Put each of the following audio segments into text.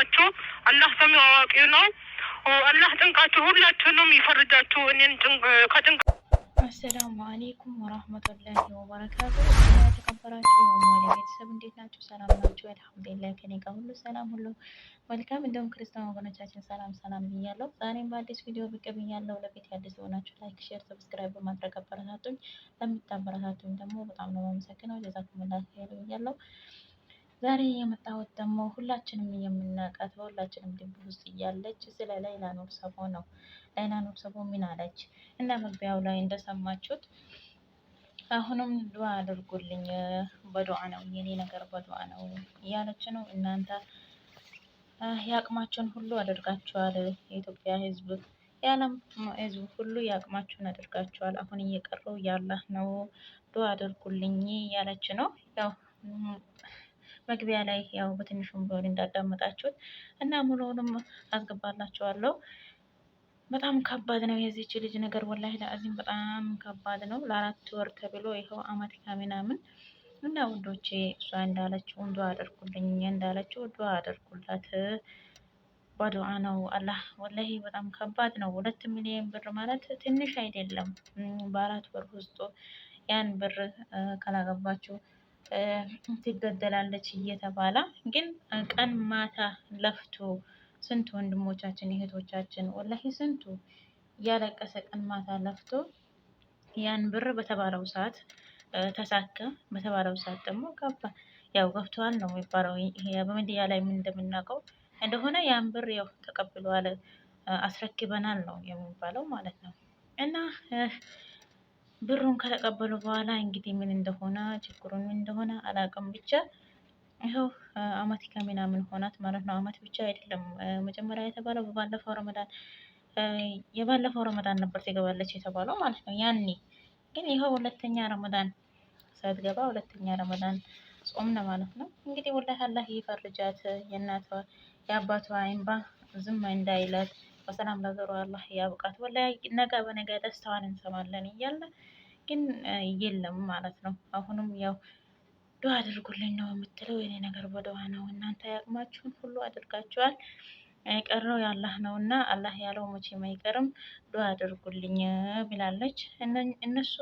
ይጠብቃችሁ አላህ ሰሚው አዋቂ ነው አላህ ጥንቃችሁ ሁላችሁንም ይፈርጃችሁ እኔን ከጥንቅ አሰላሙ አለይኩም ወራህመቱላሂ ወበረካቱ። የተከበራችሁ የኡማሌ ቤተሰብ እንዴት ናችሁ? ሰላም ናችሁ? አልሐምዱሊላህ ከኔ ጋር ሁሉ ሰላም ሁሉ መልካም። እንደውም ክርስቲያን ወገኖቻችን ሰላም ብያለሁ። ዛሬም በአዲስ ቪዲዮ ብቅ ብያለሁ። ለቤት አዲስ የሆናችሁ ላይክ፣ ሼር፣ ሰብስክራይብ በማድረግ አበረታቱኝ። ለምታበረታቱኝ ደግሞ በጣም ነው የማመሰግነው። ጀዛኩሙላህ ኸይር ብያለሁ። ዛሬ የመጣሁት ደግሞ ሁላችንም የምናውቃት በሁላችንም ልብ ውስጥ እያለች ስለ ሌይላ ኑር ሰቦ ነው። ሌይላ ኑር ሰቦ ምን አለች? እና መግቢያው ላይ እንደሰማችሁት አሁንም ዱዓ አድርጉልኝ፣ በዱዓ ነው የኔ ነገር በዱዓ ነው እያለች ነው። እናንተ የአቅማችሁን ሁሉ አድርጋችኋል። የኢትዮጵያ ሕዝብ የዓለም ሕዝብ ሁሉ የአቅማችሁን አድርጋችኋል። አሁን እየቀረው ያላህ ነው፣ ዱዓ አድርጉልኝ እያለች ነው። ያው መግቢያ ላይ ያው በትንሹም ቢሆን እንዳዳመጣችሁት እና ሙሉውንም አስገባላችኋለሁ። በጣም ከባድ ነው የዚች ልጅ ነገር ወላሂ ለአዚም በጣም ከባድ ነው። ለ4 ወር ተብሎ ይኸው አመት ከምናምን እና ውዶቼ እሷ እንዳለችው ዱዓ አድርጉልኝ እንዳለችው ዱዓ አድርጉላት። በዱዓ ነው አላህ ወላሂ በጣም ከባድ ነው። 2 ሚሊዮን ብር ማለት ትንሽ አይደለም። በ4 ወር ውስጥ ያን ብር ካላገባችሁ ትገደላለች እየተባለ ግን ቀን ማታ ለፍቶ ስንቱ ወንድሞቻችን እህቶቻችን ወላሂ ስንቱ እያለቀሰ ቀን ማታ ለፍቶ ያን ብር በተባለው ሰዓት ተሳካ። በተባለው ሰዓት ደግሞ ገባ። ያው ገብተዋል ነው የሚባለው። ይሄ በሚዲያ ላይ ምን እንደምናውቀው እንደሆነ ያን ብር ያው ተቀብሏል፣ አስረክበናል ነው የሚባለው ማለት ነው። እና ብሩን ከተቀበሉ በኋላ እንግዲህ ምን እንደሆነ ችግሩን ምን እንደሆነ አላውቅም። ብቻ ይኸው አመት ከምናምን ሆናት ማለት ነው። አመት ብቻ አይደለም መጀመሪያ የተባለው የባለፈው ረመዳን ነበር ትገባለች የተባለው ማለት ነው። ያኔ ግን ይኸው 2ኛ ረመዳን ሳትገባ 2ኛ ረመዳን ጾም ነው ማለት ነው። እንግዲህ ወላሂ አላህ ይፈርጃት፣ የእናቷ የአባቷ እንባ ዝም እንዳይላት በሰላም ነገሩ አላህ ያብቃት። ወላሂ ነገ በነገ ደስታዋን እንሰማለን እያለ ግን የለም ማለት ነው። አሁንም ያው ዱዓ አድርጉልኝ ነው የምትለው። የኔ ነገር በዱዓ ነው። እናንተ ያቅማችሁን ሁሉ አድርጋችኋል። ቀረው ያላህ ነው እና አላህ ያለው መቼም አይቀርም። ዱዓ አድርጉልኝ ብላለች። እነሱ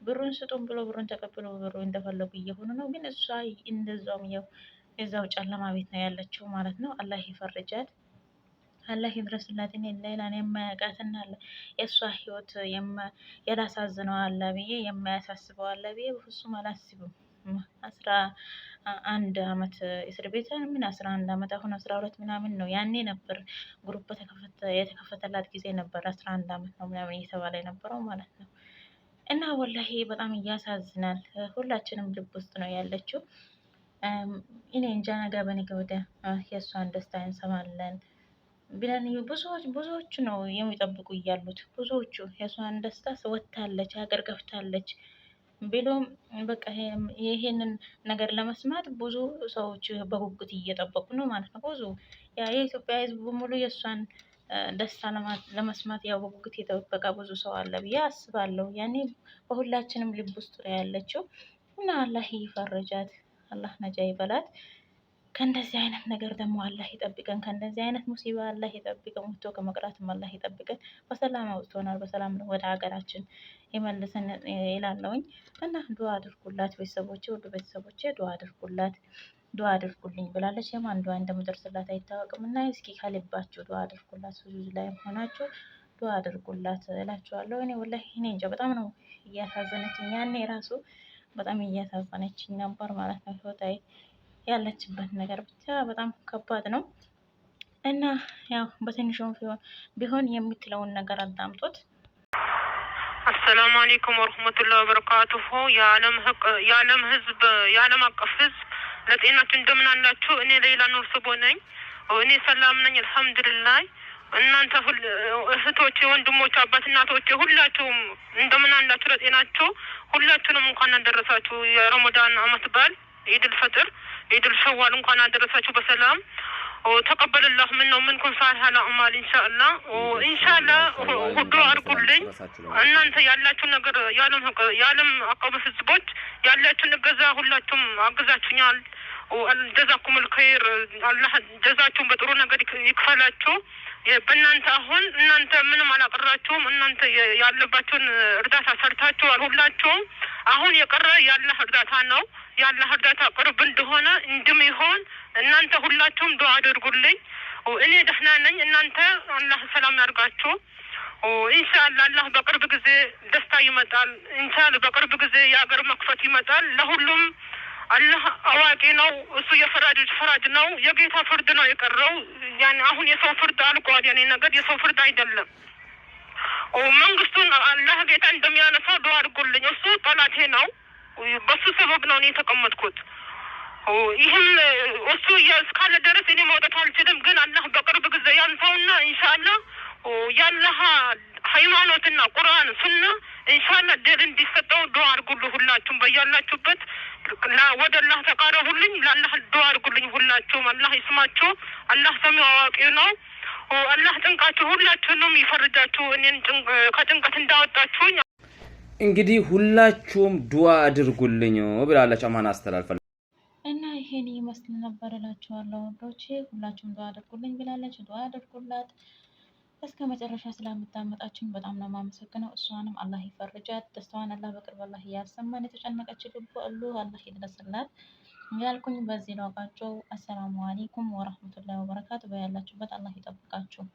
ብሩን ስጡን ብሎ ብሩን ተቀብሎ ብሩ እንደፈለጉ እየሆኑ ነው። ግን እሷ እንደዛውም ያው የዛው ጨለማ ቤት ነው ያለችው ማለት ነው። አላህ ይፈርጃት፣ አላህ ይድረስላት። እኔ ሌላን የማያውቃትና የእሷ ህይወት ያላሳዝነው አለ ብዬ የማያሳስበው አለ ብዬ በፍጹም አላስብም። 11 አመት እስር ቤት ምን 11 አመት አሁን 12 ምናምን ነው። ያኔ ነበር ግሩፕ የተከፈተላት ጊዜ ነበር 11 አመት ነው ምናምን እየተባለ የነበረው ማለት ነው። እና ወላሂ በጣም እያሳዝናል። ሁላችንም ልብ ውስጥ ነው ያለችው። እኔ እንጃ ነገ በነገ ወዲያ የእሷን ደስታ እንሰማለን ብለን ብዙዎቹ ነው የሚጠብቁ እያሉት። ብዙዎቹ የእሷን ደስታ ወጥታለች ሀገር ገብታለች ብሎም በቃ ይሄንን ነገር ለመስማት ብዙ ሰዎች በጉጉት እየጠበቁ ነው ማለት ነው። ብዙ የኢትዮጵያ ሕዝብ በሙሉ የእሷን ደስታ ለመስማት ያው በጉጉት የተጠበቀ ብዙ ሰው አለ ብዬ አስባለሁ። ያኔ በሁላችንም ልብ ውስጥ ነው ያለችው እና አላህ ይፈርጃት፣ አላህ ነጃ ይበላት። ከእንደዚህ አይነት ነገር ደግሞ አላህ ይጠብቀን። ከእንደዚህ አይነት ሙሲባ አላህ ይጠብቀን። ወጥቶ ከመቅራትም አላህ ይጠብቀን። በሰላም አውጥቶናል፣ በሰላም ወደ ሀገራችን ይመልሰን ይላለውኝ እና ዱዓ አድርጉላት ቤተሰቦቼ፣ ወደ ቤተሰቦቼ ዱዓ አድርጉላት፣ ዱዓ አድርጉልኝ ብላለች። የማን ዱዓ እንደምደርስላት አይታወቅም እና እስኪ ከልባችሁ ዱዓ አድርጉላት። ሱጁድ ላይ ሆናችሁ ዱዓ አድርጉላት እላችኋለሁ። እኔ ወላሂ እኔ እንጃ በጣም ነው እያሳዘነችኝ። ያኔ ራሱ በጣም እያሳዘነችኝ ነበር ማለት ነው። ህይወታዊ ያለችበት ነገር ብቻ በጣም ከባድ ነው እና ያው በትንሹም ቢሆን የምትለውን ነገር አዳምጦት። አሰላሙ አለይኩም ወረህመቱላሂ ወበረካቱሁ። የዓለም ህዝብ የዓለም አቀፍ ህዝብ ለጤናችሁ እንደምን አላችሁ? እኔ ሌይላ ኑር ሰቦ ነኝ። እኔ ሰላም ነኝ አልሐምዱሊላህ። እናንተ እህቶቼ፣ ወንድሞቼ፣ አባት እናቶቼ ሁላችሁም እንደምን አላችሁ? ለጤናችሁ ሁላችሁንም እንኳን አደረሳችሁ። የረመዳን አመት በዓል ኢድል ፈጥር ኢድል ሸዋል እንኳን አደረሳችሁ በሰላም ተቀበልላህ። ምን ነው ምንኩን ሳልህ አላማል ኢንሻአላህ ሁሉ አድርጉልኝ። እናንተ ያላችሁ ነገር የዓለም አቀፍ ህዝቦች ያላችሁን እገዛ ሁላችሁም አግዛችሁኛል። ጀዛኩሙል ኸይር። አላህ ጀዛችሁን በጥሩ ነገር ይክፈላችሁ። በእናንተ አሁን እናንተ ምንም አላቀራችሁም። እናንተ ያለባችሁን እርዳታ ሰርታችኋል ሁላችሁም። አሁን የቀረ ያላህ እርዳታ ነው። ያላህ እርዳታ ቅርብ እንደሆነ እንደሚሆን እናንተ ሁላችሁም ዱዓ አድርጉልኝ። እኔ ደህና ነኝ። እናንተ አላህ ሰላም ያርጋችሁ። ኢንሻአላህ አላህ በቅርብ ጊዜ ደስታ ይመጣል። ኢንሻአላህ በቅርብ ጊዜ የሀገር መክፈት ይመጣል። ለሁሉም አላህ አዋቂ ነው። እሱ ፈራጅ ነው። የጌታ ፍርድ ነው የቀረው። ያኔ አሁን የሰው ፍርድ አልቋል። የኔ ነገር የሰው ፍርድ አይደለም። መንግስቱን አላህ ጌታ እንደሚያነሳው ዱዓ አድርጉልኝ። እሱ ጠላቴ ነው። በሱ ሰበብ ነው እኔ የተቀመጥኩት። ይህም እሱ እስካለ ድረስ እኔ መውጣት አልችልም። ግን አላህ በቅርብ ጊዜ ያንሳውና ኢንሻአላህ ያላህ ሃይማኖትና ቁርአን ሱና ኢንሻአላህ ድል እንዲሰጠው ዱዓ አድርጉልኝ። ሁላችሁም በያላችሁበት ወደ አላህ ተቃረቡልኝ። ለአላህ ዱዓ አድርጉልኝ ሁላችሁም። አላህ ይስማችሁ። አላህ ሰሚው አዋቂ ነው። አላህ ጭንቃችሁ ሁላችሁንም ይፈርጃችሁ። እኔን ከጭንቀት እንዳወጣችሁኝ እንግዲህ ሁላችሁም ዱዓ አድርጉልኝ ብላለች። አማን አስተላልፈ እና ይሄን ይመስል ነበር እላችኋለሁ ወዶቼ። ሁላችሁም ዱዓ አድርጉልኝ ብላለች። ዱዓ አድርጉላት። እስከ መጨረሻ ስላምታመጣችን በጣም ነው የማመሰግነው። እሷንም አላህ ይፈርጃት። ደስታዋን አላህ በቅርብ አላህ ያሰማን። የተጨነቀች ልቡ አላህ ይድረስላት ያልኩኝ በዚህ ነው። አሰላሙ አለይኩም ወራህመቱላሂ ወበረካቱ። በያላችሁበት አላህ ይጠብቃችሁ።